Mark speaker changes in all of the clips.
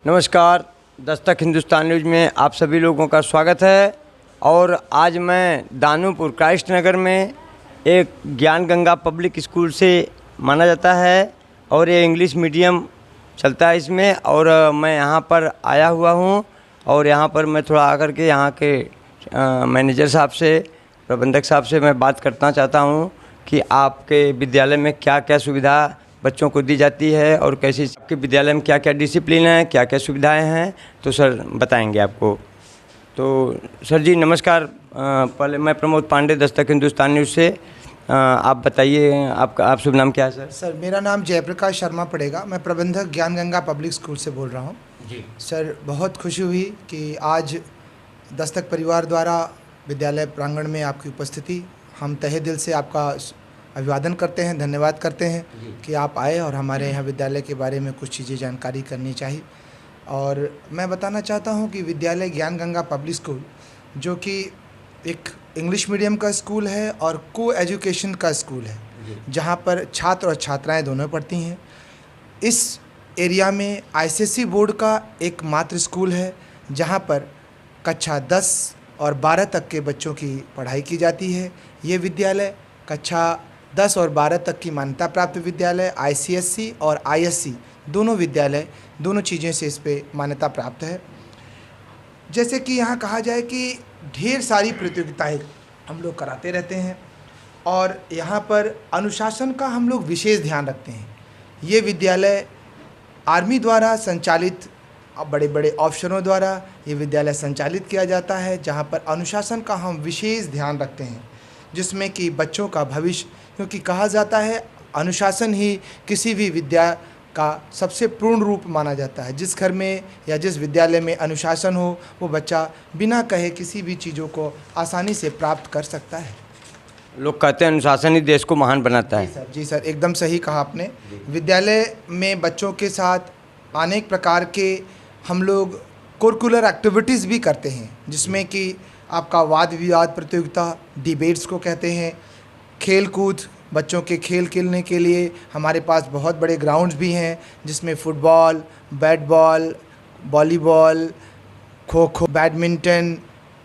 Speaker 1: नमस्कार, दस्तक हिंदुस्तान न्यूज़ में आप सभी लोगों का स्वागत है। और आज मैं दानूपुर क्राइस्ट नगर में एक ज्ञान गंगा पब्लिक स्कूल से माना जाता है और ये इंग्लिश मीडियम चलता है इसमें। और मैं यहाँ पर आया हुआ हूँ और यहाँ पर मैं थोड़ा आकर के यहाँ के मैनेजर साहब से, प्रबंधक साहब से मैं बात करना चाहता हूँ कि आपके विद्यालय में क्या क्या सुविधा बच्चों को दी जाती है और कैसे आपके विद्यालय में क्या क्या डिसिप्लिन है, क्या क्या सुविधाएं हैं, तो सर बताएंगे आपको। तो सर जी नमस्कार। पहले मैं प्रमोद पांडे, दस्तक हिंदुस्तान न्यूज़ से। आप बताइए आप शुभ नाम क्या है सर?
Speaker 2: सर मेरा नाम जयप्रकाश शर्मा पड़ेगा। मैं प्रबंधक ज्ञान गंगा पब्लिक स्कूल से बोल रहा हूँ
Speaker 1: जी।
Speaker 2: सर, बहुत खुशी हुई कि आज दस्तक परिवार द्वारा विद्यालय प्रांगण में आपकी उपस्थिति, हम तहे दिल से आपका अभिवादन करते हैं, धन्यवाद करते हैं कि आप आए और हमारे यहाँ विद्यालय के बारे में कुछ चीज़ें जानकारी करनी चाहिए। और मैं बताना चाहता हूँ कि विद्यालय ज्ञान गंगा पब्लिक स्कूल जो कि एक इंग्लिश मीडियम का स्कूल है और को एजुकेशन का स्कूल है, जहाँ पर छात्र और छात्राएं दोनों पढ़ती हैं। इस एरिया में आईसीएसई बोर्ड का एकमात्र स्कूल है जहाँ पर कक्षा 10 और 12 तक के बच्चों की पढ़ाई की जाती है। ये विद्यालय कक्षा 10 और 12 तक की मान्यता प्राप्त विद्यालय, आईसीएसई और आईएससी दोनों विद्यालय, दोनों चीज़ें से इस पे मान्यता प्राप्त है। जैसे कि यहाँ कहा जाए कि ढेर सारी प्रतियोगिताएं हम लोग कराते रहते हैं और यहाँ पर अनुशासन का हम लोग विशेष ध्यान रखते हैं। ये विद्यालय आर्मी द्वारा संचालित, बड़े बड़े ऑफिसरों द्वारा ये विद्यालय संचालित किया जाता है, जहाँ पर अनुशासन का हम विशेष ध्यान रखते हैं, जिसमें कि बच्चों का भविष्य, क्योंकि कहा जाता है अनुशासन ही किसी भी विद्या का सबसे पूर्ण रूप माना जाता है। जिस घर में या जिस विद्यालय में अनुशासन हो, वो बच्चा बिना कहे किसी भी चीज़ों को आसानी से प्राप्त कर सकता है।
Speaker 1: लोग कहते हैं अनुशासन ही देश को महान बनाता है।
Speaker 2: जी सर, एकदम सही कहा आपने। विद्यालय में बच्चों के साथ अनेक प्रकार के हम लोग कोरिकुलर एक्टिविटीज़ भी करते हैं, जिसमें कि आपका वाद विवाद प्रतियोगिता, डिबेट्स को कहते हैं, खेल कूद, बच्चों के खेल खेलने के लिए हमारे पास बहुत बड़े ग्राउंड्स भी हैं, जिसमें football, bat ball, volleyball, kho kho, badminton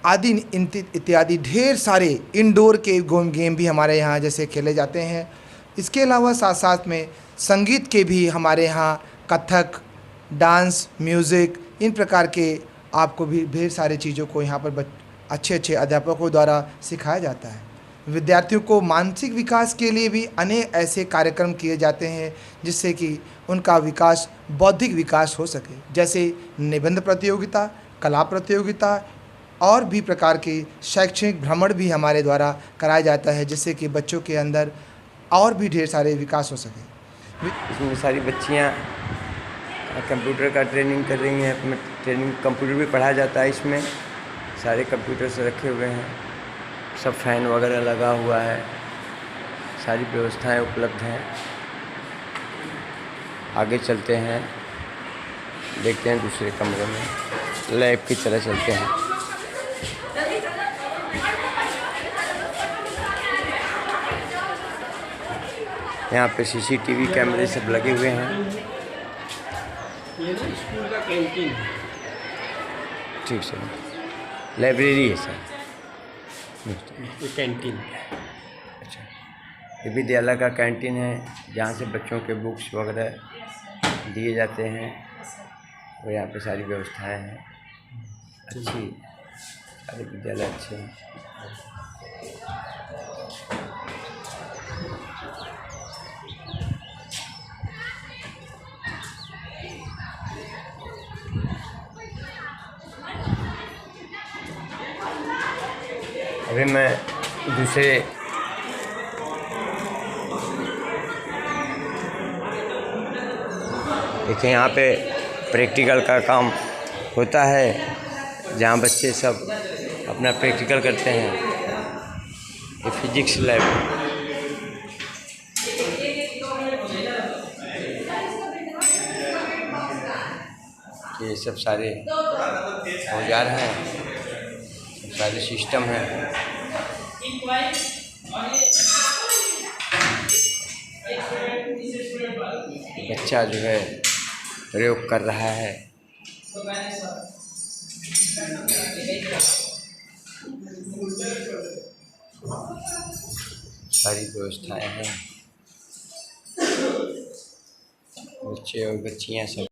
Speaker 2: आदि इत्यादि ढेर सारे इंडोर के गेम भी हमारे यहाँ जैसे खेले जाते हैं। इसके अलावा साथ साथ में संगीत के भी हमारे यहाँ कथक, डांस, म्यूज़िक, इन प्रकार के आपको भी ढेर सारे चीज़ों को यहाँ पर अच्छे अच्छे अध्यापकों द्वारा सिखाया जाता है। विद्यार्थियों को मानसिक विकास के लिए भी अनेक ऐसे कार्यक्रम किए जाते हैं जिससे कि उनका विकास, बौद्धिक विकास हो सके, जैसे निबंध प्रतियोगिता, कला प्रतियोगिता और भी प्रकार के शैक्षणिक भ्रमण भी हमारे द्वारा कराया जाता है, जिससे कि बच्चों के अंदर और भी ढेर सारे विकास हो सके।
Speaker 1: इसमें सारी बच्चियाँ कंप्यूटर का ट्रेनिंग कर रही हैं, अपने ट्रेनिंग कंप्यूटर भी पढ़ाया जाता है। इसमें सारे कंप्यूटर्स रखे हुए हैं, सब फैन वगैरह लगा हुआ है, सारी व्यवस्थाएं उपलब्ध हैं। आगे चलते हैं, देखते हैं दूसरे कमरे में, लैब की तरह चलते हैं। यहाँ पे सीसीटीवी कैमरे सब लगे हुए हैं।
Speaker 3: ये ना स्कूल का कैंटीन है।
Speaker 1: ठीक सर, लाइब्रेरी है सर,
Speaker 3: ये कैंटीन है।
Speaker 1: अच्छा, ये विद्यालय का कैंटीन है जहाँ से बच्चों के बुक्स वगैरह दिए जाते हैं और यहाँ पे सारी व्यवस्थाएं हैं अच्छी, सारे विद्यालय अच्छे हैं। अभी मैं दूसरे देखिए यहाँ पे प्रैक्टिकल का काम होता है, जहाँ बच्चे सब अपना प्रैक्टिकल करते हैं। ये फिजिक्स लैब, ये सब सारे औजार हैं, सब सारे सिस्टम हैं। बच्चा जो है प्रयोग कर रहा है। सारी व्यवस्थाएं हैं, बच्चे और बच्चियां सब।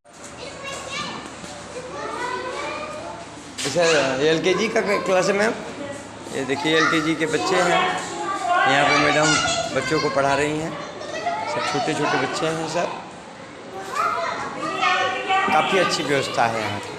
Speaker 1: सर LKG का क्लास है मैम? ये देखिए LKG के बच्चे हैं, यहाँ पे मैडम बच्चों को पढ़ा रही हैं। सब छोटे छोटे बच्चे हैं सब। काफ़ी अच्छी व्यवस्था है यहाँ की।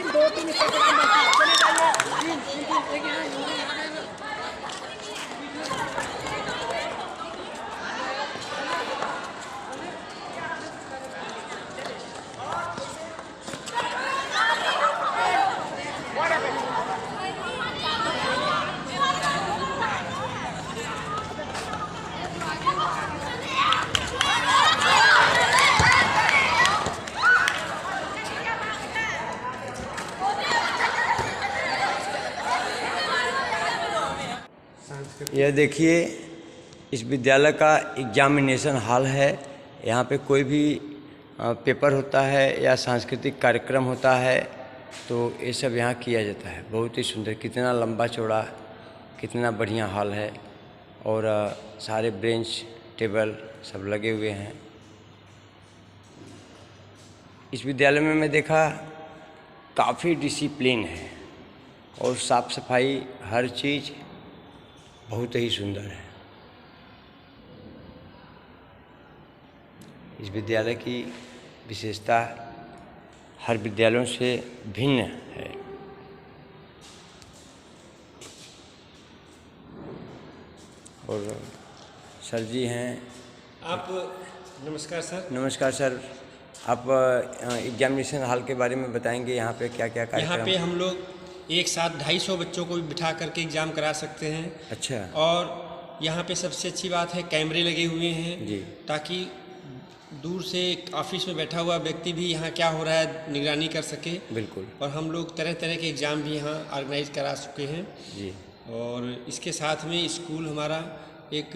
Speaker 3: दो तीन चले जाइए। तीन एक यहाँ।
Speaker 1: यह देखिए इस विद्यालय का एग्जामिनेशन हॉल है। यहाँ पे कोई भी पेपर होता है या सांस्कृतिक कार्यक्रम होता है तो ये सब यहाँ किया जाता है। बहुत ही सुंदर, कितना लंबा चौड़ा, कितना बढ़िया हॉल है। और सारे बेंच टेबल सब लगे हुए हैं। इस विद्यालय में मैं देखा काफ़ी डिसिप्लिन है और साफ़ सफाई, हर चीज़ बहुत ही सुंदर है। इस विद्यालय की विशेषता हर विद्यालयों से भिन्न है। और सर जी हैं
Speaker 3: आप नमस्कार सर।
Speaker 1: नमस्कार सर। आप एग्जामिनेशन हॉल के बारे में बताएंगे, यहाँ पे क्या क्या कार्यक्रम?
Speaker 3: यहाँ पे हम लोग एक साथ 250 बच्चों को भी बिठा करके एग्ज़ाम करा सकते हैं।
Speaker 1: अच्छा।
Speaker 3: और यहाँ पे सबसे अच्छी बात है कैमरे लगे हुए हैं
Speaker 1: जी,
Speaker 3: ताकि दूर से ऑफिस में बैठा हुआ व्यक्ति भी यहाँ क्या हो रहा है निगरानी कर सके।
Speaker 1: बिल्कुल।
Speaker 3: और हम लोग तरह तरह के एग्ज़ाम भी यहाँ ऑर्गेनाइज करा चुके हैं।
Speaker 1: जी।
Speaker 3: और इसके साथ में स्कूल हमारा एक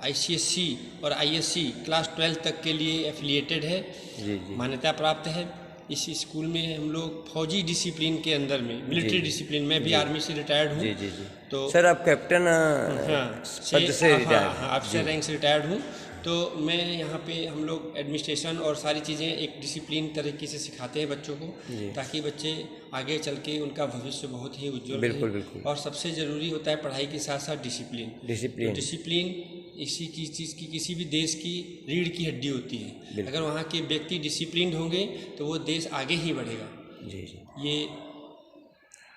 Speaker 3: ICSC और ISC क्लास 12 तक के लिए एफिलिएटेड है।
Speaker 1: जी जी।
Speaker 3: मान्यता प्राप्त है। इस स्कूल में हम लोग फौजी डिसिप्लिन के अंदर में, मिलिट्री डिसिप्लिन, मैं भी आर्मी से रिटायर्ड हूँ।
Speaker 1: जी जी जी।
Speaker 3: तो
Speaker 1: सर आप कैप्टन पद से रिटायर्ड?
Speaker 3: हाँ, ऑफिसर रैंक से रिटायर्ड हूँ। तो मैं यहाँ पे हम लोग एडमिनिस्ट्रेशन और सारी चीज़ें एक डिसिप्लिन तरीके से सिखाते हैं बच्चों को, ताकि बच्चे आगे चल के उनका भविष्य बहुत ही उज्जवल रहे।
Speaker 1: बिल्कुल बिल्कुल।
Speaker 3: और सबसे ज़रूरी होता है पढ़ाई के साथ साथ डिसिप्लिन।
Speaker 1: डिसिप्लिन
Speaker 3: डिसिप्लिन इसी की चीज़ की, किसी भी देश की रीढ़ की हड्डी होती है। अगर वहाँ के व्यक्ति डिसिप्लिन होंगे तो वो देश आगे ही बढ़ेगा।
Speaker 1: जी जी।
Speaker 3: ये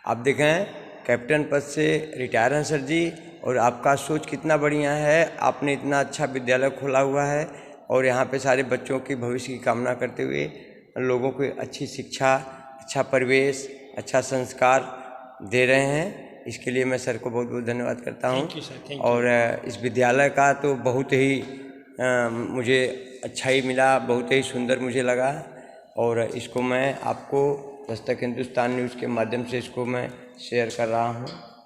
Speaker 1: आप देखें कैप्टन पद से रिटायर हैं सर जी, और आपका सोच कितना बढ़िया है। आपने इतना अच्छा विद्यालय खोला हुआ है और यहाँ पे सारे बच्चों की भविष्य की कामना करते हुए लोगों को अच्छी शिक्षा, अच्छा परिवेश, अच्छा संस्कार दे रहे हैं। इसके लिए मैं सर को बहुत बहुत धन्यवाद करता हूँ।
Speaker 3: Thank you sir, thank you.
Speaker 1: और इस विद्यालय का तो बहुत ही मुझे अच्छा ही मिला, बहुत ही सुंदर मुझे लगा। और इसको मैं आपको दस्तक हिंदुस्तान न्यूज़ के माध्यम से इसको मैं शेयर कर रहा हूँ।